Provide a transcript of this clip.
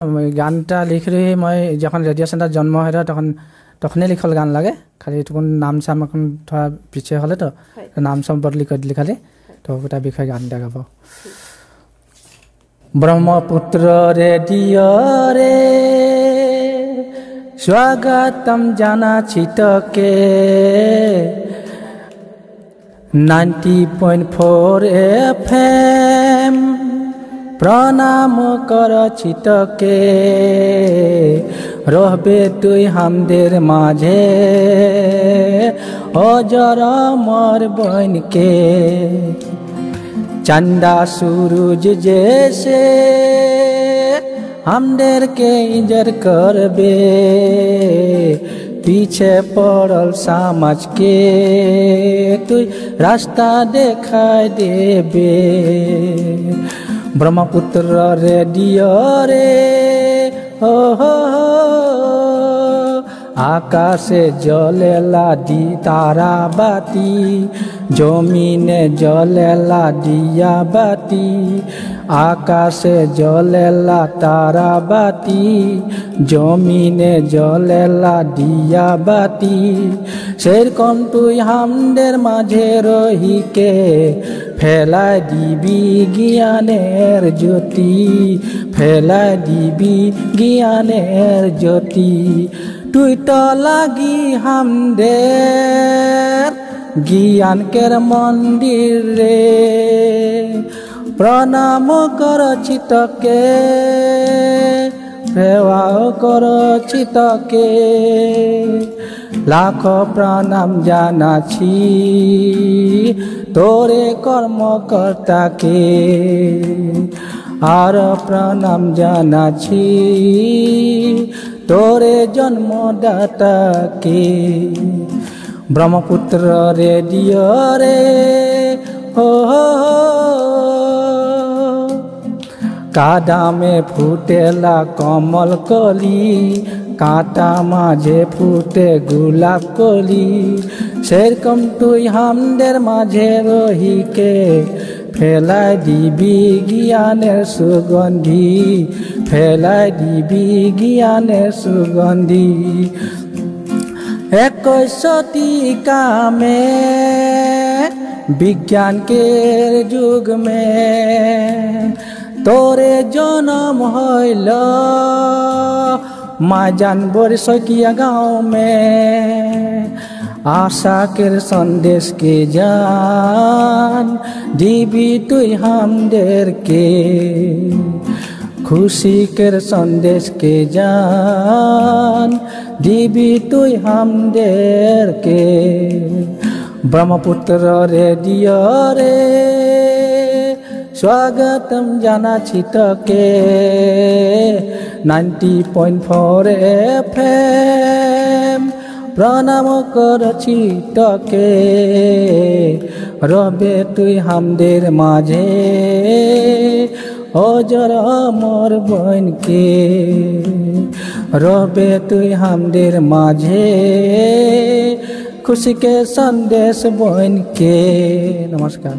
গানটা লিখলি মই যখন রেডিও সেন্টার জন্ম হয় তখন তখনই লিখল গান লাগে খালি তখন নাম চাম এখন থোড়া পিছে হলে তো নাম চাম বদলি করে দিলি খালি তো গোটা বিষয় গানটা গাব ব্রহ্মপুত্র রেডিও রে স্বাগতম জানাছি তোকে 90.4 FM প্রণাম করছি তোকে রহবে তুই হামদের মাঝে অজর মর বনকে चंदा सूरज जैसे हमदेर के इंजर करबे पीछे पड़ल समझ के तू रास्ता देखाई देबे ब्रह्मपुत्र रेडियो रे हो आकाशे जलेला दी तारा बाती जमीने जलेला दिया बाती आकाशे जलेला तारा बाती जमीने जलेला दिया बाती सेरकम तुई हमदेर माझे रही के फैलाय दिबी ज्ञानेर ज्योति फैलाय दिबी ज्ञानेर ज्योति तुई तो लागी हमदेर ज्ञान केर मंदिर रे प्रणाम करछि तोके सेवा करछि तोके लाख प्रणाम जानाछि तोरे कर्मकर्ता के आर प्रणाम जानाछि तोरे जन्मदाता के ब्रह्मपुत्र रेडियो रे हो कादा में फूटेला कमल कली कांटा माझे फूटे गुलाब कली सेरकम तुई हमदेर माझे रही के फैलाय दिबी ज्ञानेर सुगंधी फैलाय दिबी ज्ञानेर सुगंधी 21 शतिका में विज्ञान के युग में तोरे जन्म होइल माजान बरसकिया गाँव में आशा के संदेश के जान दीबी तुई हमदेर के खुशी के संदेश के जान दीबी तुई हमदेर के ब्रह्मपुत्र रेडियो रे स्वागतम जानाछि तोके 90.4 FM प्रणाम करछि तोके रबे तुई हमदेर माझे अजर मोर बन के रबे तुई हमदेर माझे खुशी के संदेश बन के नमस्कार।